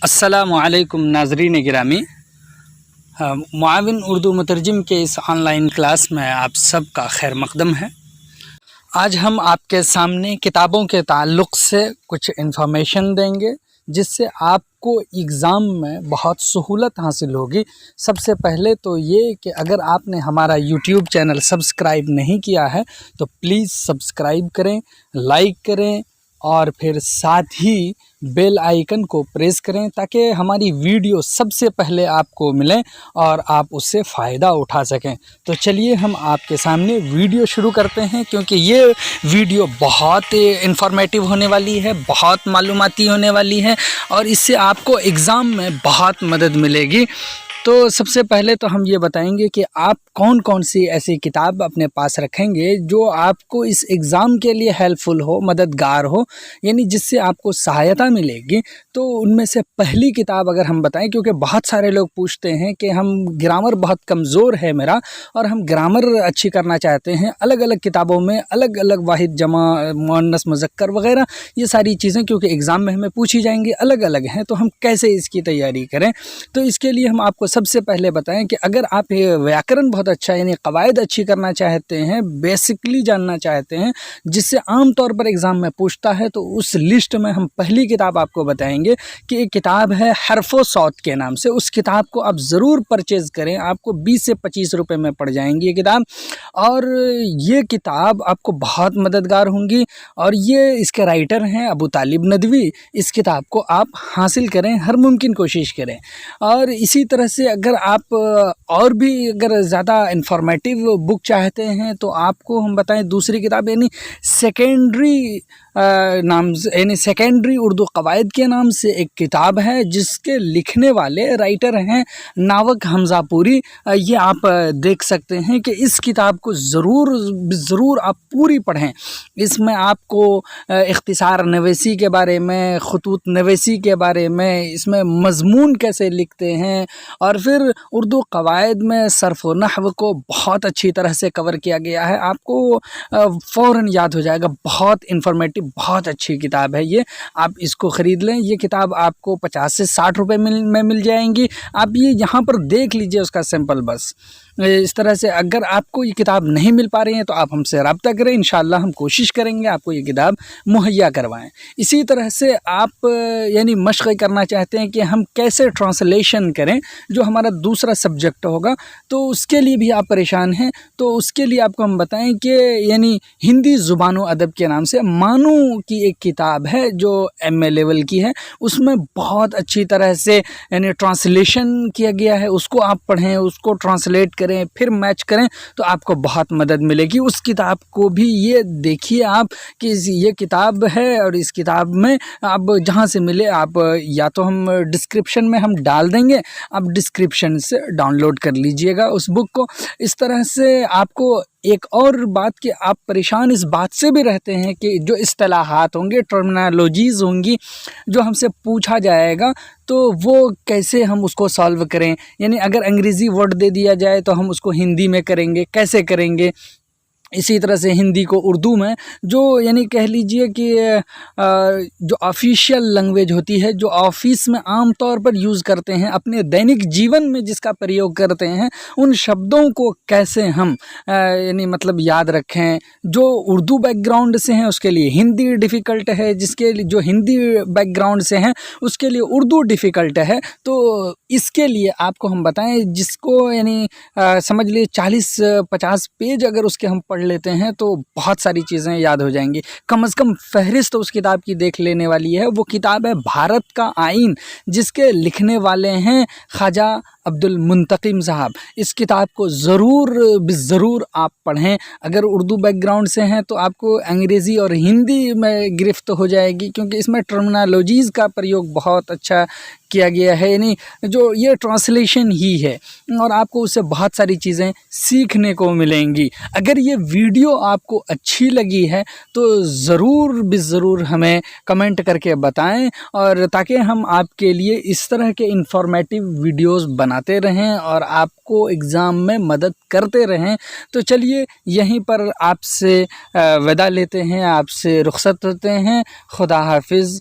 अस्सलामु अलैकुम नाज़रीन गिरामी। मुआविन उर्दू मुतरजिम के इस ऑनलाइन क्लास में आप सबका खैर मक़दम है। आज हम आपके सामने किताबों के ताल्लुक़ से कुछ इन्फॉर्मेशन देंगे जिससे आपको एग्ज़ाम में बहुत सहूलत हासिल होगी। सबसे पहले तो ये कि अगर आपने हमारा यूट्यूब चैनल सब्सक्राइब नहीं किया है तो प्लीज़ सब्सक्राइब करें, लाइक करें और फिर साथ ही बेल आइकन को प्रेस करें ताकि हमारी वीडियो सबसे पहले आपको मिले और आप उससे फ़ायदा उठा सकें। तो चलिए हम आपके सामने वीडियो शुरू करते हैं, क्योंकि ये वीडियो बहुत इन्फॉर्मेटिव होने वाली है, बहुत मालूमाती होने वाली है और इससे आपको एग्ज़ाम में बहुत मदद मिलेगी। तो सबसे पहले तो हम ये बताएंगे कि आप कौन कौन सी ऐसी किताब अपने पास रखेंगे जो आपको इस एग्ज़ाम के लिए हेल्पफुल हो, मददगार हो, यानी जिससे आपको सहायता मिलेगी। तो उनमें से पहली किताब अगर हम बताएं, क्योंकि बहुत सारे लोग पूछते हैं कि हम ग्रामर बहुत कमज़ोर है मेरा और हम ग्रामर अच्छी करना चाहते हैं, अलग अलग किताबों में अलग अलग वाहिद जमा मुअन्नस मुज़क्कर वग़ैरह ये सारी चीज़ें क्योंकि एग्ज़ाम में हमें पूछी जाएंगी अलग अलग हैं, तो हम कैसे इसकी तैयारी करें। तो इसके लिए हम आपको सबसे पहले बताएं कि अगर आप व्याकरण बहुत अच्छा यानी कवायद अच्छी करना चाहते हैं, बेसिकली जानना चाहते हैं जिससे आम तौर पर एग्ज़ाम में पूछता है, तो उस लिस्ट में हम पहली किताब आपको बताएंगे कि एक किताब है हर्फ़ो सौत के नाम से। उस किताब को आप ज़रूर परचेज़ करें, आपको 20 से 25 रुपए में पड़ जाएंगी ये किताब, और ये किताब आपको बहुत मददगार होंगी। और ये इसके राइटर हैं अबू तालिब नदवी। इस किताब को आप हासिल करें, हर मुमकिन कोशिश करें। और इसी तरह से अगर आप और भी अगर ज़्यादा इन्फॉर्मेटिव बुक चाहते हैं तो आपको हम बताएं दूसरी किताब यानी सेकेंडरी नाम यानी सेकेंडरी उर्दू कवायद के नाम से एक किताब है जिसके लिखने वाले राइटर हैं नावक हमज़ापुरी। ये आप देख सकते हैं कि इस किताब को ज़रूर आप पूरी पढ़ें। इसमें आपको इख्तिसार नवेसी के बारे में, ख़ुतूत नवेसी के बारे में, इसमें मज़मून कैसे लिखते हैं और फिर उर्दू कवायद में सर्फ़ व नहव को बहुत अच्छी तरह से कवर किया गया है। आपको फ़ौरन याद हो जाएगा। बहुत इन्फॉर्मेटिव, बहुत अच्छी किताब है ये, आप इसको ख़रीद लें। ये किताब आपको 50 से 60 रुपए में मिल जाएंगी। आप ये यहाँ पर देख लीजिए उसका सैंपल बस। इस तरह से अगर आपको ये किताब नहीं मिल पा रही है तो आप हमसे रब्ता करें, इंशाअल्लाह हम कोशिश करेंगे आपको ये किताब मुहैया करवाएं। इसी तरह से आप यानी मशक़ करना चाहते हैं कि हम कैसे ट्रांसलेशन करें जो हमारा दूसरा सब्जेक्ट होगा, तो उसके लिए भी आप परेशान हैं, तो उसके लिए आपको हम बताएं कि यानी हिंदी ज़ुबान व अदब के नाम से मानू की एक किताब है जो MA लेवल की है। उसमें बहुत अच्छी तरह से यानी ट्रांसलेशन किया गया है, उसको आप पढ़ें, उसको ट्रांसलेट करें, फिर मैच करें तो आपको बहुत मदद मिलेगी। उस किताब को भी ये देखिए आप कि ये किताब है और इस किताब में आप जहाँ से मिले आप या तो हम डिस्क्रिप्शन में हम डाल देंगे, आप डिस्क्रिप्शन से डाउनलोड कर लीजिएगा उस बुक को। इस तरह से आपको एक और बात कि आप परेशान इस बात से भी रहते हैं कि जो इस्तिलाहात होंगे, टर्मिनोलॉजीज़ होंगी जो हमसे पूछा जाएगा तो वो कैसे हम उसको सॉल्व करें। यानी अगर अंग्रेज़ी वर्ड दे दिया जाए तो हम उसको हिंदी में करेंगे, कैसे करेंगे। इसी तरह से हिंदी को उर्दू में जो यानी कह लीजिए कि जो ऑफिशियल लैंग्वेज होती है, जो ऑफिस में आम तौर पर यूज़ करते हैं, अपने दैनिक जीवन में जिसका प्रयोग करते हैं, उन शब्दों को कैसे हम यानी मतलब याद रखें। जो उर्दू बैकग्राउंड से हैं उसके लिए हिंदी डिफ़िकल्ट है, जिसके लिए जो हिंदी बैकग्राउंड से हैं उसके लिए उर्दू डिफ़िकल्ट है। तो इसके लिए आपको हम बताएं जिसको यानी समझ लीजिए 40-50 पेज अगर उसके हम पढ़ लेते हैं तो बहुत सारी चीज़ें याद हो जाएंगी। कम से कम फहरिस्त उस किताब की देख लेने वाली है। वो किताब है भारत का आईन, जिसके लिखने वाले हैं ख्वाजा अब्दुल मुंतकिम साहब। इस किताब को ज़रूर आप पढ़ें। अगर उर्दू बैकग्राउंड से हैं तो आपको अंग्रेज़ी और हिंदी में गिरफ्त हो जाएगी, क्योंकि इसमें टर्मिनोलॉजीज़ का प्रयोग बहुत अच्छा किया गया है, यानी जो ये ट्रांसलेशन ही है और आपको उससे बहुत सारी चीज़ें सीखने को मिलेंगी। अगर ये वीडियो आपको अच्छी लगी है तो ज़रूर हमें कमेंट करके बताएं, और ताकि हम आपके लिए इस तरह के इंफॉर्मेटिव वीडियोस बनाते रहें और आपको एग्ज़ाम में मदद करते रहें। तो चलिए यहीं पर आपसे विदा लेते हैं, आपसे रुखसत होते हैं। खुदा हाफिज़।